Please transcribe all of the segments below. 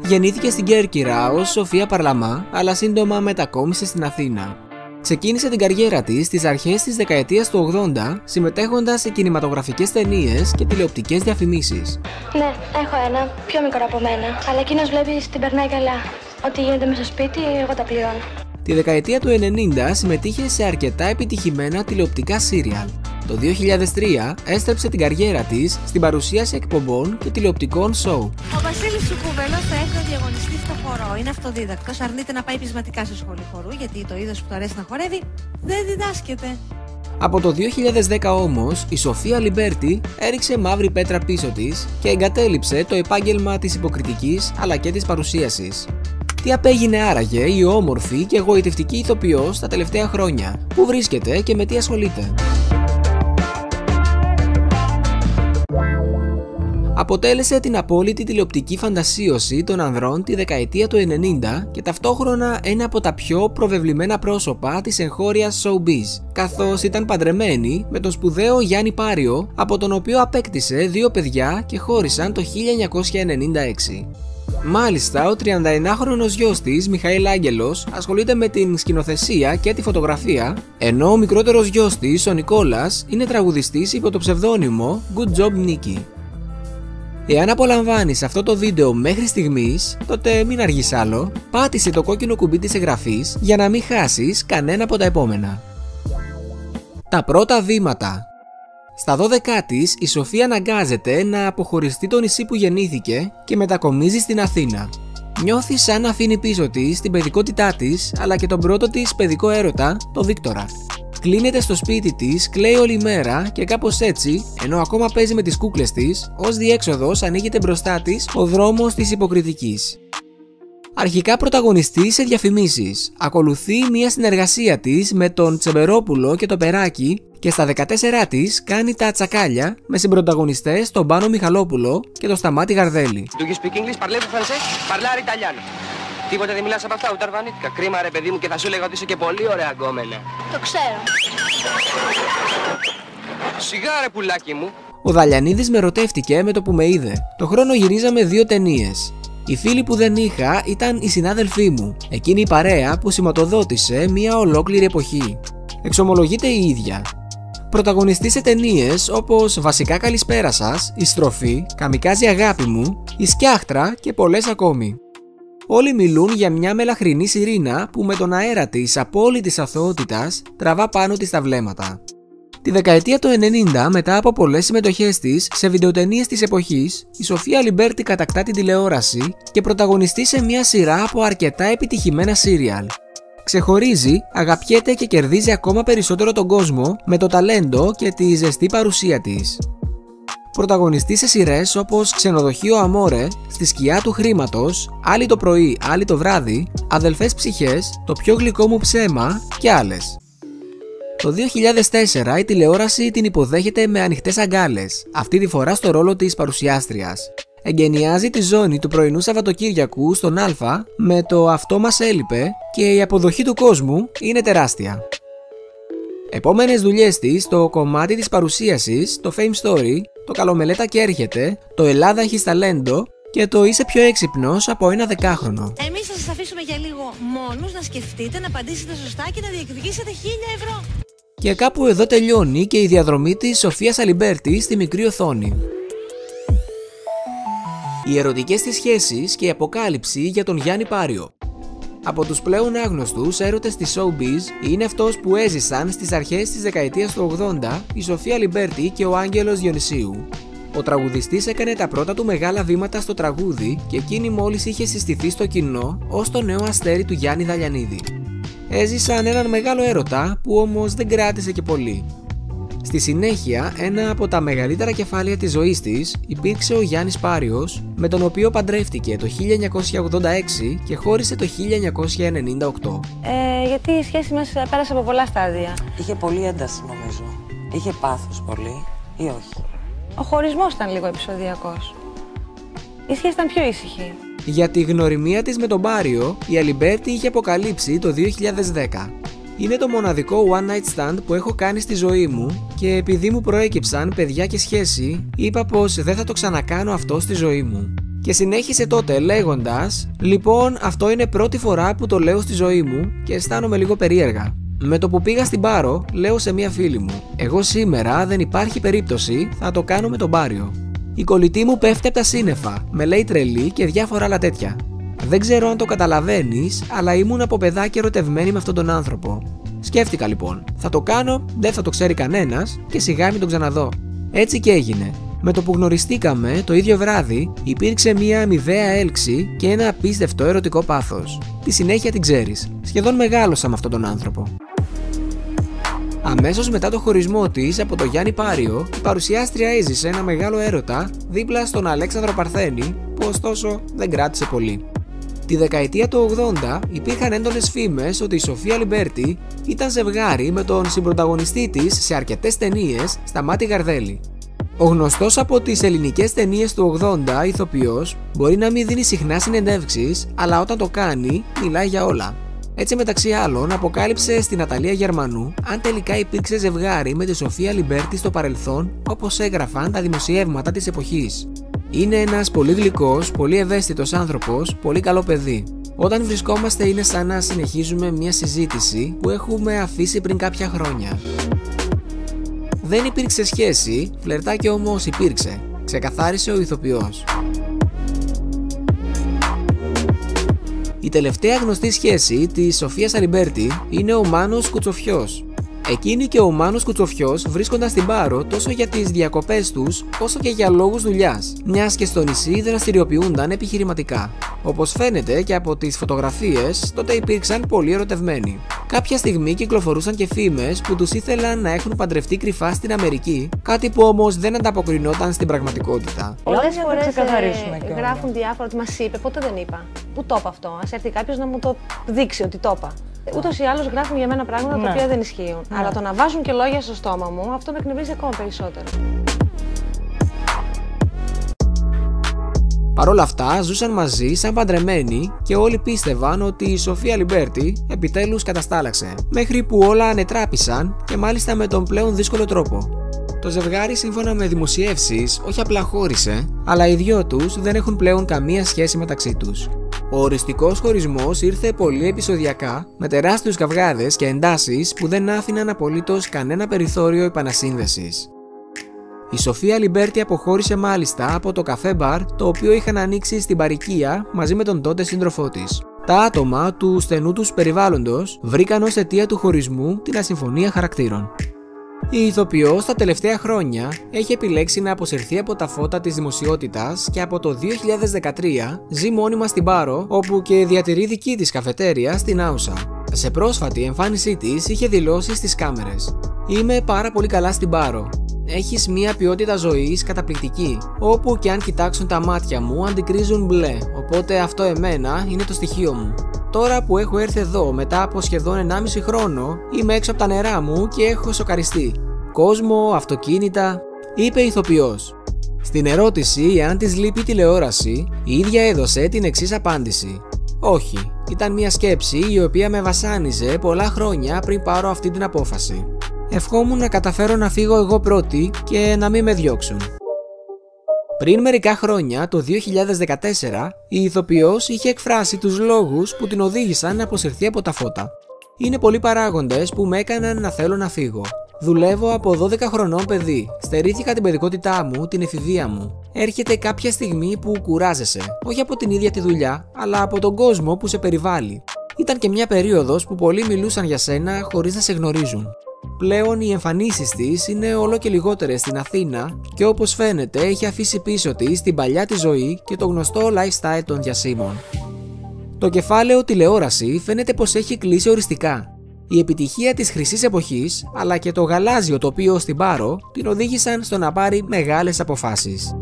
Γεννήθηκε στην Κέρκυρα ως Σοφία Παρλαμά, αλλά σύντομα μετακόμισε στην Αθήνα. Ξεκίνησε την καριέρα της στις αρχές της δεκαετίας του 80, συμμετέχοντας σε κινηματογραφικές ταινίες και τηλεοπτικές διαφημίσεις. Ναι, έχω ένα, πιο μικρό από μένα, αλλά εκείνος βλέπεις την περνάει καλά. Ό,τι γίνεται μέσα στο σπίτι, εγώ τα πληρώνω. Τη δεκαετία του 90 συμμετείχε σε αρκετά επιτυχημένα τηλεοπτικά σύριαλ. Το 2003 έστρεψε την καριέρα της στην παρουσίαση εκπομπών και τηλεοπτικών σοου. Ο Βασίλης Σουκουβέλος θα έρθει να διαγωνιστεί στο χορό. Είναι αυτοδίδακτος, αρνείται να πάει πεισματικά στο σχολείο χορού, γιατί το είδος που του αρέσει να χορεύει δεν διδάσκεται. Από το 2010 όμως, η Σοφία Λιμπέρτη έριξε μαύρη πέτρα πίσω της και εγκατέλειψε το επάγγελμα της υποκριτικής αλλά και της παρουσίασης. Τι απέγινε άραγε η όμορφη και εγωιτευτική ηθοποιός τα τελευταία χρόνια, πού βρίσκεται και με τι ασχολείται? Αποτέλεσε την απόλυτη τηλεοπτική φαντασίωση των ανδρών τη δεκαετία του 90 και ταυτόχρονα ένα από τα πιο προβεβλημένα πρόσωπα της εγχώριας showbiz, καθώς ήταν παντρεμένη με τον σπουδαίο Γιάννη Πάριο, από τον οποίο απέκτησε 2 παιδιά και χώρισαν το 1996. Μάλιστα, ο 31χρονος γιος της, Μιχαήλ Άγγελος, ασχολείται με την σκηνοθεσία και τη φωτογραφία, ενώ ο μικρότερος γιος της, ο Νικόλας, είναι τραγουδιστής υπό το ψευδόνυμο Good Job Nicky. Εάν απολαμβάνεις αυτό το βίντεο μέχρι στιγμής, τότε μην αργείς άλλο, πάτησε το κόκκινο κουμπί της εγγραφής για να μην χάσεις κανένα από τα επόμενα. Τα πρώτα βήματα. Στα 12 της, η Σοφία αναγκάζεται να αποχωριστεί το νησί που γεννήθηκε και μετακομίζει στην Αθήνα. Νιώθει σαν να αφήνει πίσω της την παιδικότητά της, αλλά και τον πρώτο της παιδικό έρωτα, τον Βίκτορα. Κλείνεται στο σπίτι της, κλαίει όλη μέρα και κάπως έτσι, ενώ ακόμα παίζει με τις κούκλες της, ως διέξοδος ανοίγεται μπροστά της ο δρόμος της υποκριτικής. Αρχικά πρωταγωνιστεί σε διαφημίσεις, ακολουθεί μια συνεργασία της με τον Τσεμπερόπουλο και το Περάκι και στα 14 της κάνει τα τσακάλια με συμπρωταγωνιστές τον Πάνο Μιχαλόπουλο και τον Σταμάτη Γαρδέλη. Do you speak English? Parlez-vous français? Parlare italiano. Τίποτε δεν μιλάς από αυτά, ούτε αρβανίτικα. Κρίμα ρε παιδί μου, και θα σου έλεγα ότι είσαι και πολύ ωραία γκόμενα. Το ξέρω. Σιγά ρε πουλάκι μου. Ο Δαλιανίδης με ερωτεύτηκε με το που με είδε. Το χρόνο γυρίζαμε 2 ταινίες. Οι φίλοι που δεν είχα ήταν οι συνάδελφοί μου, εκείνη η παρέα που σηματοδότησε μια ολόκληρη εποχή. Εξομολογείται η ίδια. Πρωταγωνιστεί σε ταινίες όπως Βασικά καλησπέρα σας, Η Στροφή, Καμικάζι αγάπη μου, Η Σκιάχτρα και πολλές ακόμη. Όλοι μιλούν για μια μελαχρινή σιρήνα που με τον αέρα της απόλυτης αθωότητας τραβά πάνω της τα βλέμματα. Τη δεκαετία του 90, μετά από πολλές συμμετοχές της σε βιντεοτενίες της εποχής, η Σοφία Λιμπέρτη κατακτά την τηλεόραση και πρωταγωνιστεί σε μια σειρά από αρκετά επιτυχημένα σύριαλ. Ξεχωρίζει, αγαπιέται και κερδίζει ακόμα περισσότερο τον κόσμο με το ταλέντο και τη ζεστή παρουσία της. Πρωταγωνιστεί σε σειρές όπως Ξενοδοχείο Αμόρε, Στη σκιά του χρήματος, Άλλη το πρωί, Άλλη το βράδυ, Αδελφές ψυχές, Το πιο γλυκό μου ψέμα και άλλες. Το 2004 η τηλεόραση την υποδέχεται με ανοιχτές αγκάλες, αυτή τη φορά στο ρόλο της παρουσιάστριας. Εγκαινιάζει τη ζώνη του πρωινού Σαββατοκύριακου στον Α με το «Αυτό μας έλειπε» και η αποδοχή του κόσμου είναι τεράστια. Επόμενες δουλειές της στο κομμάτι της παρουσίασης, το Fame Story, το Καλομελέτα και έρχεται, το Ελλάδα έχεις ταλέντο και το Είσαι πιο έξυπνος από ένα 10χρονο. Εμείς θα σας αφήσουμε για λίγο μόνους να σκεφτείτε, να απαντήσετε σωστά και να διεκδικήσετε 1.000 ευρώ. Και κάπου εδώ τελειώνει και η διαδρομή της Σοφίας Αλιμπέρτη στη μικρή οθόνη. Οι ερωτικές της σχέσεις και η αποκάλυψη για τον Γιάννη Πάριο. Από τους πλέον άγνωστους έρωτες της showbiz είναι αυτός που έζησαν στις αρχές της δεκαετίας του 80 η Σοφία Λιμπέρτη και ο Άγγελος Διονυσίου. Ο τραγουδιστής έκανε τα πρώτα του μεγάλα βήματα στο τραγούδι και εκείνη μόλις είχε συστηθεί στο κοινό ως το νέο αστέρι του Γιάννη Δαλιανίδη. Έζησαν έναν μεγάλο έρωτα που όμως δεν κράτησε και πολύ. Στη συνέχεια, ένα από τα μεγαλύτερα κεφάλαια της ζωής της υπήρξε ο Γιάννης Πάριος, με τον οποίο παντρεύτηκε το 1986 και χώρισε το 1998. Γιατί η σχέση μας πέρασε από πολλά στάδια. Είχε πολύ ένταση νομίζω. Είχε πάθος πολύ ή όχι? Ο χωρισμός ήταν λίγο επεισοδιακός. Η σχέση ήταν πιο ήσυχη. Για τη γνωριμία της με τον Πάριο, η Αλιμπέρτη είχε αποκαλύψει το 2010. Είναι το μοναδικό one night stand που έχω κάνει στη ζωή μου και επειδή μου προέκυψαν παιδιά και σχέση, είπα πως δεν θα το ξανακάνω αυτό στη ζωή μου. Και συνέχισε τότε λέγοντας: «Λοιπόν, αυτό είναι πρώτη φορά που το λέω στη ζωή μου και αισθάνομαι λίγο περίεργα». Με το που πήγα στην Πάρο, λέω σε μία φίλη μου: «Εγώ σήμερα δεν υπάρχει περίπτωση, θα το κάνω με τον Πάριο». Η κολλητή μου πέφτει από τα σύννεφα, με λέει τρελή και διάφορα άλλα τέτοια. Δεν ξέρω αν το καταλαβαίνεις, αλλά ήμουν από παιδάκι ερωτευμένη με αυτόν τον άνθρωπο. Σκέφτηκα λοιπόν: θα το κάνω, δεν θα το ξέρει κανένας και σιγά μην τον ξαναδώ. Έτσι και έγινε. Με το που γνωριστήκαμε, το ίδιο βράδυ υπήρξε μία αμοιβαία έλξη και ένα απίστευτο ερωτικό πάθος. Τη συνέχεια την ξέρεις. Σχεδόν μεγάλωσα με αυτόν τον άνθρωπο. Αμέσως μετά το χωρισμό της από τον Γιάννη Πάριο, η παρουσιάστρια έζησε ένα μεγάλο έρωτα δίπλα στον Αλέξανδρο Παρθένη, που ωστόσο δεν κράτησε πολύ. Τη δεκαετία του 80 υπήρχαν έντονες φήμες ότι η Σοφία Λιμπέρτη ήταν ζευγάρι με τον συμπροταγωνιστή της σε αρκετές ταινίες, Σταμάτη Γαρδέλη. Ο γνωστός από τις ελληνικές ταινίες του 80 ηθοποιός μπορεί να μην δίνει συχνά συνεντεύξεις, αλλά όταν το κάνει μιλάει για όλα. Έτσι, μεταξύ άλλων, αποκάλυψε στην Αταλία Γερμανού αν τελικά υπήρξε ζευγάρι με τη Σοφία Λιμπέρτη στο παρελθόν, όπως έγραφαν τα δημοσιεύματα της εποχής. Είναι ένας πολύ γλυκός, πολύ ευαίσθητος άνθρωπος, πολύ καλό παιδί. Όταν βρισκόμαστε είναι σαν να συνεχίζουμε μια συζήτηση που έχουμε αφήσει πριν κάποια χρόνια. Δεν υπήρξε σχέση, φλερτάκι όμως υπήρξε, ξεκαθάρισε ο ηθοποιός. Η τελευταία γνωστή σχέση της Σοφίας Αλιμπέρτη είναι ο Μάνος Κουτσοφιός. Εκείνη και ο Μάνος Κουτσοφιός βρίσκονταν στην Πάρο τόσο για τις διακοπές τους όσο και για λόγους δουλειάς, μιας και στο νησί δραστηριοποιούνταν επιχειρηματικά. Όπως φαίνεται και από τις φωτογραφίες, τότε υπήρξαν πολύ ερωτευμένοι. Κάποια στιγμή κυκλοφορούσαν και φήμες που τους ήθελαν να έχουν παντρευτεί κρυφά στην Αμερική, κάτι που όμως δεν ανταποκρινόταν στην πραγματικότητα. Πολλές φορές γράφουν διάφορα ότι μας είπε, ποτέ δεν είπα. Πού το είπα αυτό, ας έρθει κάποιος να μου το δείξει ότι το είπα. Ούτως ή άλλως γράφουν για μένα πράγματα τα οποία δεν ισχύουν. Αλλά το να βάζουν και λόγια στο στόμα μου, αυτό με εκνευρίζει ακόμα περισσότερο. Παρ' όλα αυτά, ζούσαν μαζί σαν παντρεμένοι και όλοι πίστευαν ότι η Σοφία Λιμπέρτη επιτέλους καταστάλαξε. Μέχρι που όλα ανετράπησαν και μάλιστα με τον πλέον δύσκολο τρόπο. Το ζευγάρι, σύμφωνα με δημοσιεύσεις, όχι απλά χώρισε, αλλά οι δυο τους δεν έχουν πλέον καμία σχέση μεταξύ τους. Ο οριστικός χωρισμός ήρθε πολύ επεισοδιακά, με τεράστιους καυγάδες και εντάσεις που δεν άφηναν απολύτως κανένα περιθώριο επανασύνδεσης. Η Σοφία Λιμπέρτη αποχώρησε μάλιστα από το καφέ μπαρ το οποίο είχαν ανοίξει στην Παροικία μαζί με τον τότε σύντροφό της. Τα άτομα του στενού τους περιβάλλοντος βρήκαν ως αιτία του χωρισμού την ασυμφωνία χαρακτήρων. Η ηθοποιός τα τελευταία χρόνια έχει επιλέξει να αποσυρθεί από τα φώτα της δημοσιότητας και από το 2013 ζει μόνιμα στην Πάρο, όπου και διατηρεί δική της καφετέρια στην Άουσα. Σε πρόσφατη εμφάνισή της είχε δηλώσει στις κάμερες: «Είμαι πάρα πολύ καλά στην Πάρο. Έχεις μια ποιότητα ζωής καταπληκτική, όπου και αν κοιτάξουν τα μάτια μου αντικρίζουν μπλε, οπότε αυτό εμένα είναι το στοιχείο μου. Τώρα που έχω έρθει εδώ μετά από σχεδόν 1,5 χρόνο, είμαι έξω από τα νερά μου και έχω σοκαριστεί. Κόσμο, αυτοκίνητα», είπε η ηθοποιός. Στην ερώτηση εάν της λείπει τηλεόραση, η ίδια έδωσε την εξής απάντηση: «Όχι, ήταν μια σκέψη η οποία με βασάνιζε πολλά χρόνια πριν πάρω αυτή την απόφαση. Ευχόμουν να καταφέρω να φύγω εγώ πρώτη και να μην με διώξουν». Πριν μερικά χρόνια, το 2014, η ηθοποιός είχε εκφράσει τους λόγους που την οδήγησαν να αποσυρθεί από τα φώτα. «Είναι πολλοί παράγοντες που με έκαναν να θέλω να φύγω. Δουλεύω από 12 χρονών παιδί. Στερήθηκα την παιδικότητά μου, την εφηβεία μου. Έρχεται κάποια στιγμή που κουράζεσαι, όχι από την ίδια τη δουλειά, αλλά από τον κόσμο που σε περιβάλλει. Ήταν και μια περίοδος που πολλοί μιλούσαν για σένα χωρίς να σε γνωρίζουν. Πλέον οι εμφανίσεις της είναι όλο και λιγότερες στην Αθήνα και όπως φαίνεται έχει αφήσει πίσω της την παλιά της ζωή και το γνωστό lifestyle των διασύμων». Το κεφάλαιο τηλεόραση φαίνεται πως έχει κλείσει οριστικά. Η επιτυχία της χρυσής εποχής αλλά και το γαλάζιο τοπίο στην Πάρο την οδήγησαν στο να πάρει μεγάλες αποφάσεις.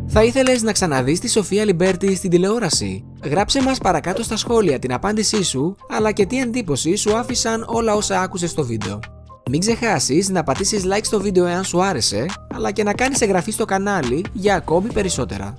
Θα ήθελες να ξαναδείς τη Σοφία Λιμπέρτη στην τηλεόραση? Γράψε μας παρακάτω στα σχόλια την απάντησή σου, αλλά και τι εντύπωση σου άφησαν όλα όσα άκουσες στο βίντεο. Μην ξεχάσεις να πατήσεις like στο βίντεο εάν σου άρεσε, αλλά και να κάνεις εγγραφή στο κανάλι για ακόμη περισσότερα.